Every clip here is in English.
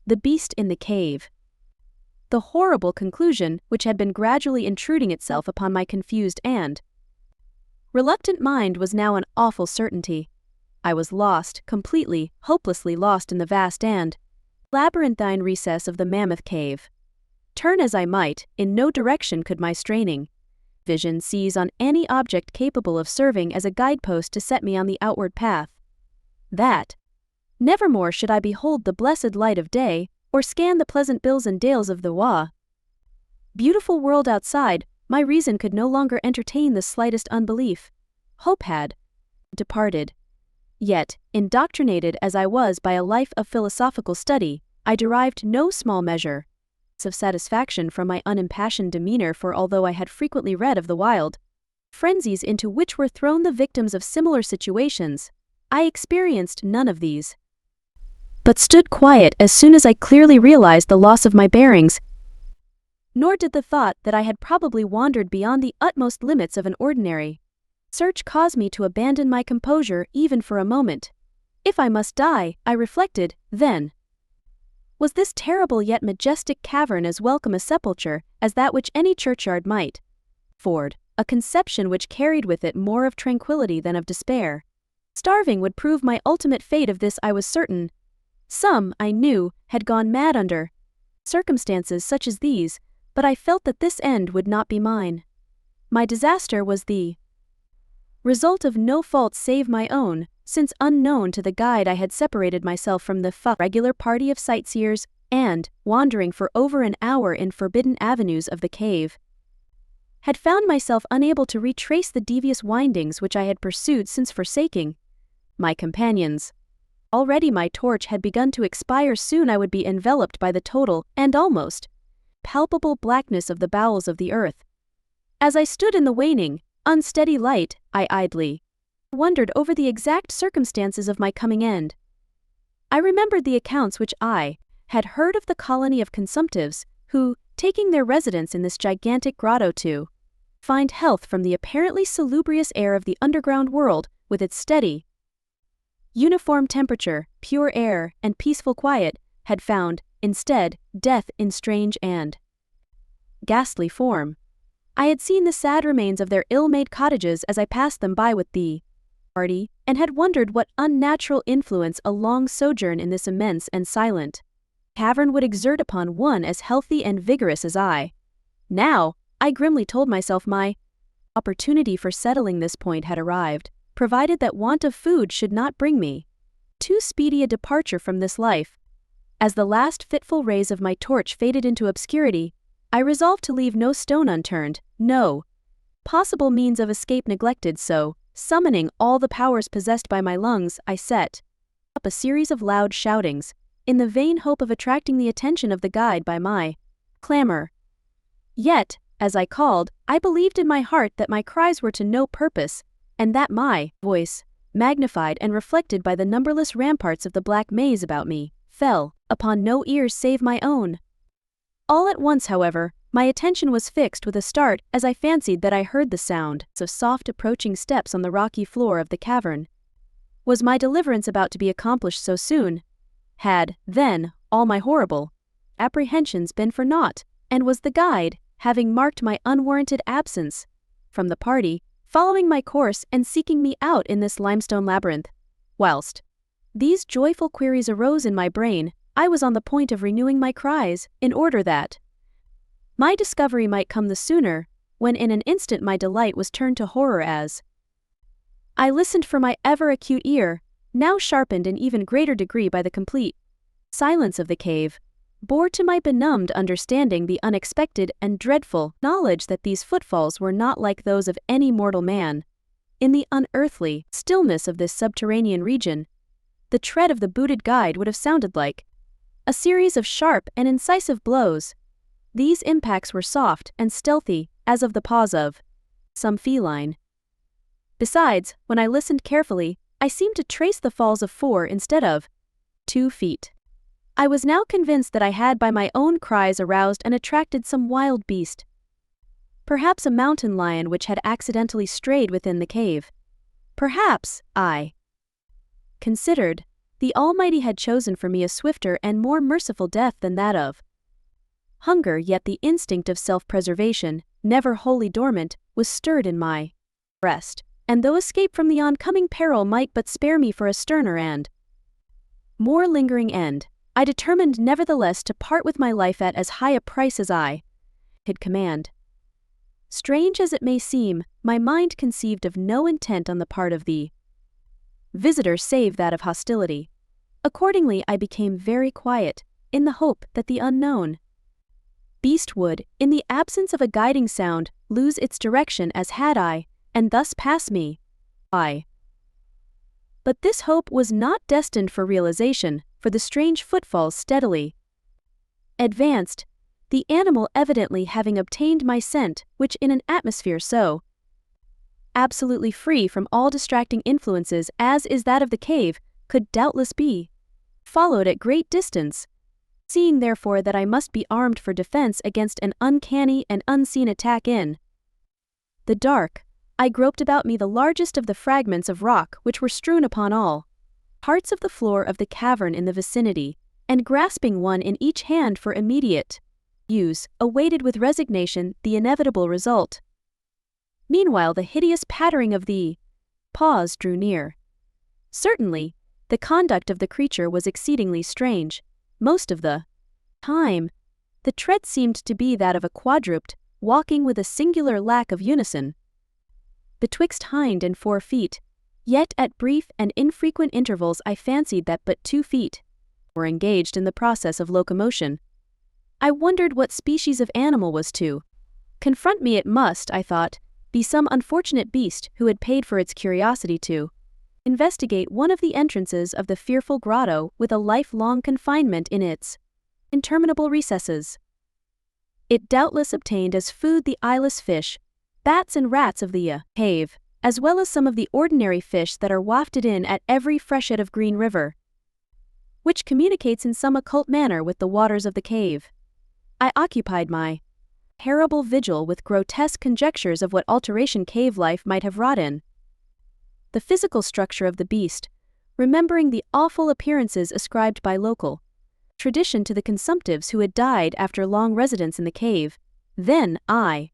The beast in the cave. The horrible conclusion which had been gradually intruding itself upon my confused and reluctant mind was now an awful certainty. I was lost, completely, hopelessly lost in the vast and labyrinthine recess of the mammoth cave. Turn as I might, in no direction could my straining vision seize on any object capable of serving as a guidepost to set me on the outward path. That nevermore should I behold the blessed light of day, or scan the pleasant bills and dales of the beautiful world outside. My reason could no longer entertain the slightest unbelief. Hope had departed. Yet, indoctrinated as I was by a life of philosophical study, I derived no small measure of satisfaction from my unimpassioned demeanor, for although I had frequently read of the wild frenzies into which were thrown the victims of similar situations, I experienced none of these, but stood quiet as soon as I clearly realized the loss of my bearings. Nor did the thought that I had probably wandered beyond the utmost limits of an ordinary search cause me to abandon my composure even for a moment. If I must die, I reflected, then was this terrible yet majestic cavern as welcome a sepulchre as that which any churchyard might afford, a conception which carried with it more of tranquility than of despair. Starving would prove my ultimate fate, of this I was certain. Some, I knew, had gone mad under circumstances such as these, but I felt that this end would not be mine. My disaster was the result of no fault save my own, since unknown to the guide I had separated myself from the regular party of sightseers, and, wandering for over an hour in forbidden avenues of the cave, had found myself unable to retrace the devious windings which I had pursued since forsaking my companions. Already my torch had begun to expire. Soon I would be enveloped by the total and almost palpable blackness of the bowels of the earth. As I stood in the waning, unsteady light, I idly wondered over the exact circumstances of my coming end. I remembered the accounts which I had heard of the colony of consumptives, who, taking their residence in this gigantic grotto to find health from the apparently salubrious air of the underground world, with its steady, uniform temperature, pure air, and peaceful quiet, had found, instead, death in strange and ghastly form. I had seen the sad remains of their ill-made cottages as I passed them by with the party, and had wondered what unnatural influence a long sojourn in this immense and silent cavern would exert upon one as healthy and vigorous as I. Now, I grimly told myself, my opportunity for settling this point had arrived, provided that want of food should not bring me too speedy a departure from this life. As the last fitful rays of my torch faded into obscurity, I resolved to leave no stone unturned, no possible means of escape neglected. So, summoning all the powers possessed by my lungs, I set up a series of loud shoutings, in the vain hope of attracting the attention of the guide by my clamor. Yet, as I called, I believed in my heart that my cries were to no purpose, and that my voice, magnified and reflected by the numberless ramparts of the black maze about me, fell upon no ears save my own. All at once, however, my attention was fixed with a start as I fancied that I heard the sound of soft approaching steps on the rocky floor of the cavern. Was my deliverance about to be accomplished so soon? Had, then, all my horrible apprehensions been for naught, and was the guide, having marked my unwarranted absence from the party, following my course and seeking me out in this limestone labyrinth? Whilst these joyful queries arose in my brain, I was on the point of renewing my cries, in order that my discovery might come the sooner, when in an instant my delight was turned to horror as I listened for my ever-acute ear, now sharpened in even greater degree by the complete silence of the cave, bore to my benumbed understanding the unexpected and dreadful knowledge that these footfalls were not like those of any mortal man. In the unearthly stillness of this subterranean region, the tread of the booted guide would have sounded like a series of sharp and incisive blows. These impacts were soft and stealthy, as of the paws of some feline. Besides, when I listened carefully, I seemed to trace the falls of 4 instead of 2 feet. I was now convinced that I had by my own cries aroused and attracted some wild beast. Perhaps a mountain lion which had accidentally strayed within the cave. Perhaps, I considered, The Almighty had chosen for me a swifter and more merciful death than that of hunger, yet the instinct of self-preservation, never wholly dormant, was stirred in my breast, and though escape from the oncoming peril might but spare me for a sterner and more lingering end, I determined nevertheless to part with my life at as high a price as I could command. Strange as it may seem, my mind conceived of no intent on the part of the visitor save that of hostility. Accordingly, I became very quiet, in the hope that the unknown beast would, in the absence of a guiding sound, lose its direction as had I, and thus pass me by. But this hope was not destined for realization, for the strange footfalls steadily advanced, the animal evidently having obtained my scent, which in an atmosphere so absolutely free from all distracting influences as is that of the cave, could doubtless be followed at great distance. Seeing therefore that I must be armed for defense against an uncanny and unseen attack in the dark, I groped about me the largest of the fragments of rock which were strewn upon all parts of the floor of the cavern in the vicinity, and grasping one in each hand for immediate use, awaited with resignation the inevitable result. Meanwhile the hideous pattering of the paws drew near. Certainly, the conduct of the creature was exceedingly strange. Most of the time, the tread seemed to be that of a quadruped, walking with a singular lack of unison betwixt hind and 4 feet, yet at brief and infrequent intervals I fancied that but 2 feet were engaged in the process of locomotion. I wondered what species of animal was to confront me. It must, I thought, be some unfortunate beast who had paid for its curiosity to investigate one of the entrances of the fearful grotto with a lifelong confinement in its interminable recesses. It doubtless obtained as food the eyeless fish, bats and rats of the cave, as well as some of the ordinary fish that are wafted in at every freshet of Green River, which communicates in some occult manner with the waters of the cave. I occupied my terrible vigil with grotesque conjectures of what alteration cave life might have wrought in the physical structure of the beast, remembering the awful appearances ascribed by local tradition to the consumptives who had died after long residence in the cave. Then I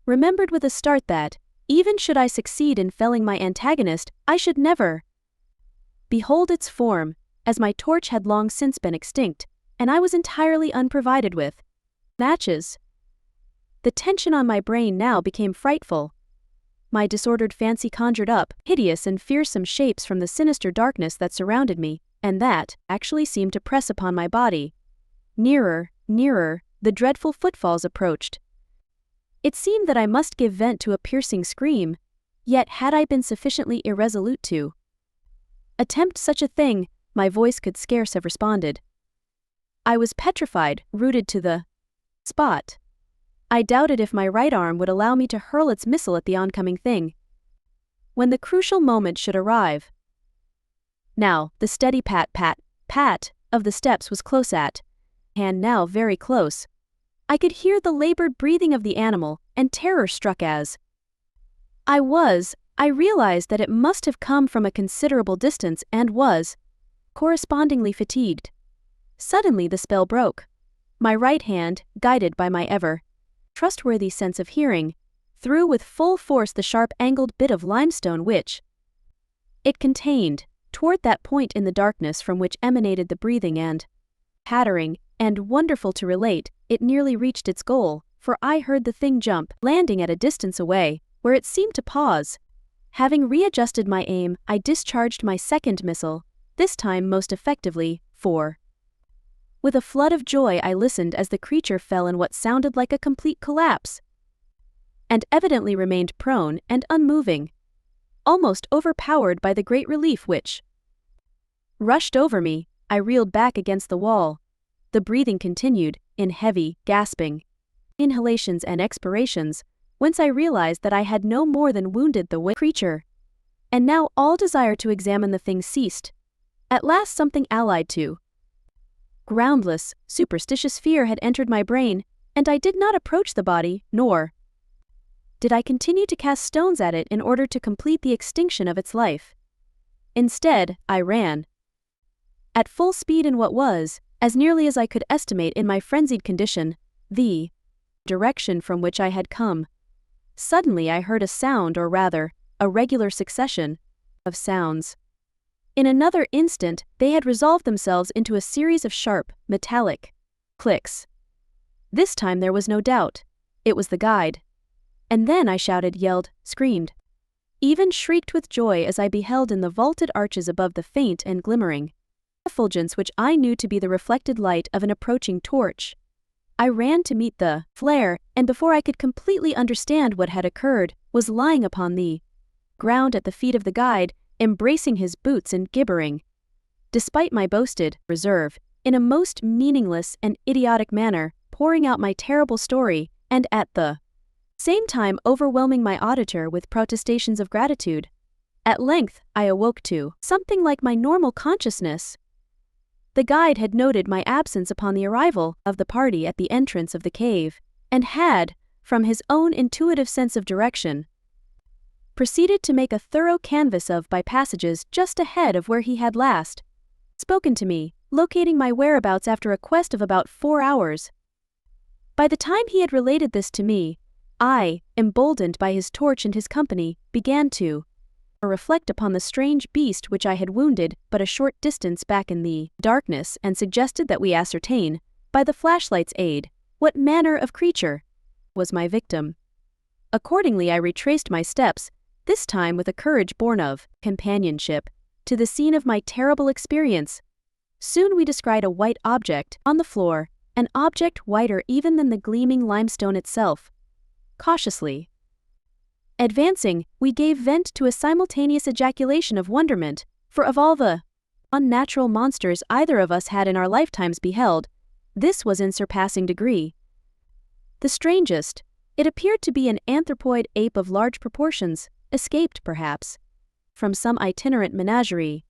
remembered with a start that, even should I succeed in felling my antagonist, I should never behold its form, as my torch had long since been extinct, and I was entirely unprovided with matches. The tension on my brain now became frightful. My disordered fancy conjured up hideous and fearsome shapes from the sinister darkness that surrounded me, and that actually seemed to press upon my body. Nearer, nearer, the dreadful footfalls approached. It seemed that I must give vent to a piercing scream, yet had I been sufficiently irresolute to attempt such a thing, my voice could scarce have responded. I was petrified, rooted to the spot. I doubted if my right arm would allow me to hurl its missile at the oncoming thing. When the crucial moment should arrive. Now, the steady pat, pat, pat of the steps was close at hand, now very close. I could hear the labored breathing of the animal, and terror struck as I realized that it must have come from a considerable distance and was correspondingly fatigued. Suddenly the spell broke. My right hand, guided by my ever trustworthy sense of hearing, threw with full force the sharp-angled bit of limestone which it contained, toward that point in the darkness from which emanated the breathing and pattering, and wonderful to relate, it nearly reached its goal, for I heard the thing jump, landing at a distance away, where it seemed to pause. Having readjusted my aim, I discharged my second missile, this time most effectively, for with a flood of joy I listened as the creature fell in what sounded like a complete collapse, and evidently remained prone and unmoving, almost overpowered by the great relief which rushed over me. I reeled back against the wall. The breathing continued, in heavy, gasping inhalations and expirations, whence I realized that I had no more than wounded the creature. And now all desire to examine the thing ceased. At last something allied to groundless, superstitious fear had entered my brain, and I did not approach the body, nor did I continue to cast stones at it in order to complete the extinction of its life. Instead, I ran at full speed in what was, as nearly as I could estimate in my frenzied condition, the direction from which I had come. Suddenly I heard a sound, or rather, a regular succession of sounds. In another instant, they had resolved themselves into a series of sharp, metallic clicks. This time there was no doubt. It was the guide. And then I shouted, yelled, screamed, even shrieked with joy as I beheld in the vaulted arches above the faint and glimmering effulgence which I knew to be the reflected light of an approaching torch. I ran to meet the flare, and before I could completely understand what had occurred, was lying upon the ground at the feet of the guide, embracing his boots and gibbering, despite my boasted reserve, in a most meaningless and idiotic manner, pouring out my terrible story, and at the same time overwhelming my auditor with protestations of gratitude. At length, I awoke to something like my normal consciousness. The guide had noted my absence upon the arrival of the party at the entrance of the cave, and had, from his own intuitive sense of direction, proceeded to make a thorough canvass of by passages just ahead of where he had last spoken to me, locating my whereabouts after a quest of about 4 hours. By the time he had related this to me, I, emboldened by his torch and his company, began to reflect upon the strange beast which I had wounded but a short distance back in the darkness, and suggested that we ascertain, by the flashlight's aid, what manner of creature was my victim. Accordingly I retraced my steps, this time with a courage born of companionship, to the scene of my terrible experience. Soon we descried a white object on the floor, an object whiter even than the gleaming limestone itself. Cautiously advancing, we gave vent to a simultaneous ejaculation of wonderment, for of all the unnatural monsters either of us had in our lifetimes beheld, this was in surpassing degree the strangest. It appeared to be an anthropoid ape of large proportions, escaped, perhaps, from some itinerant menagerie.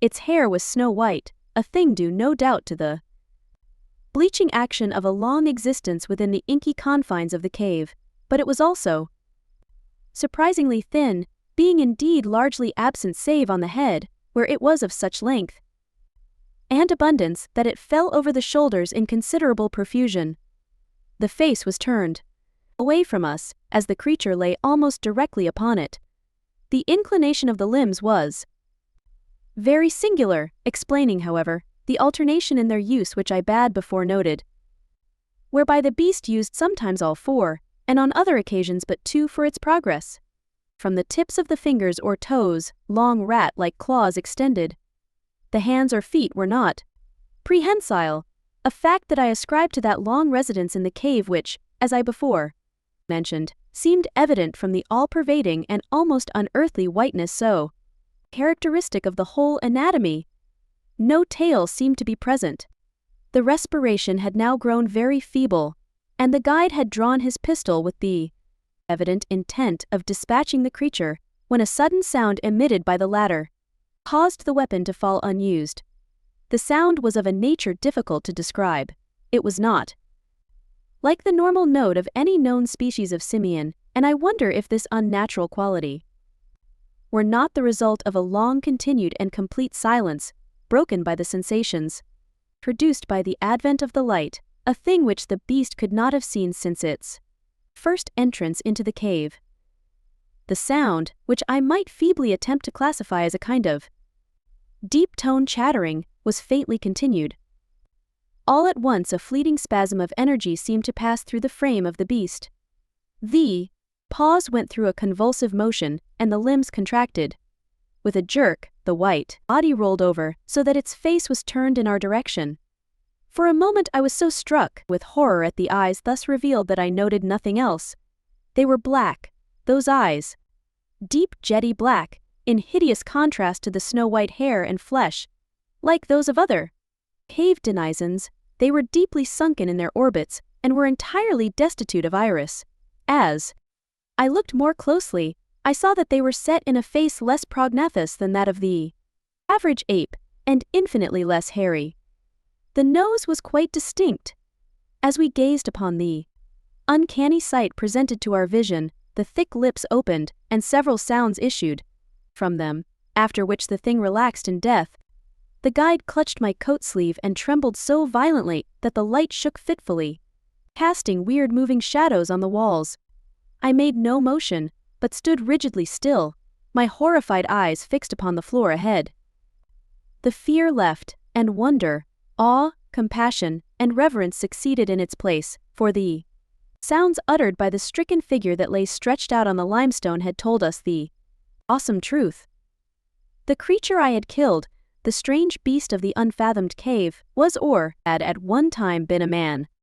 Its hair was snow-white, a thing due no doubt to the bleaching action of a long existence within the inky confines of the cave, but it was also surprisingly thin, being indeed largely absent save on the head, where it was of such length and abundance that it fell over the shoulders in considerable profusion. The face was turned away from us, as the creature lay almost directly upon it. The inclination of the limbs was very singular, explaining, however, the alternation in their use which I bad before noted, whereby the beast used sometimes all 4, and on other occasions but 2 for its progress. From the tips of the fingers or toes, long rat-like claws extended. The hands or feet were not prehensile, a fact that I ascribed to that long residence in the cave which, as I before mentioned, seemed evident from the all-pervading and almost unearthly whiteness so characteristic of the whole anatomy. No tail seemed to be present. The respiration had now grown very feeble, and the guide had drawn his pistol with the evident intent of dispatching the creature, when a sudden sound emitted by the latter caused the weapon to fall unused. The sound was of a nature difficult to describe. It was not like the normal note of any known species of simian, and I wonder if this unnatural quality were not the result of a long-continued and complete silence, broken by the sensations produced by the advent of the light, a thing which the beast could not have seen since its first entrance into the cave. The sound, which I might feebly attempt to classify as a kind of deep-toned chattering, was faintly continued. All at once a fleeting spasm of energy seemed to pass through the frame of the beast. The paws went through a convulsive motion, and the limbs contracted. With a jerk, the white body rolled over, so that its face was turned in our direction. For a moment I was so struck with horror at the eyes thus revealed that I noted nothing else. They were black, those eyes, deep jetty black, in hideous contrast to the snow-white hair and flesh. Like those of other cave denizens, they were deeply sunken in their orbits, and were entirely destitute of iris. As I looked more closely, I saw that they were set in a face less prognathous than that of the average ape, and infinitely less hairy. The nose was quite distinct. As we gazed upon the uncanny sight presented to our vision, the thick lips opened, and several sounds issued from them, after which the thing relaxed in death. The guide clutched my coat sleeve and trembled so violently that the light shook fitfully, casting weird moving shadows on the walls. I made no motion, but stood rigidly still, my horrified eyes fixed upon the floor ahead. The fear left, and wonder, awe, compassion, and reverence succeeded in its place, for the sounds uttered by the stricken figure that lay stretched out on the limestone had told us the awesome truth. The creature I had killed, the strange beast of the unfathomed cave, was or had at one time been a man.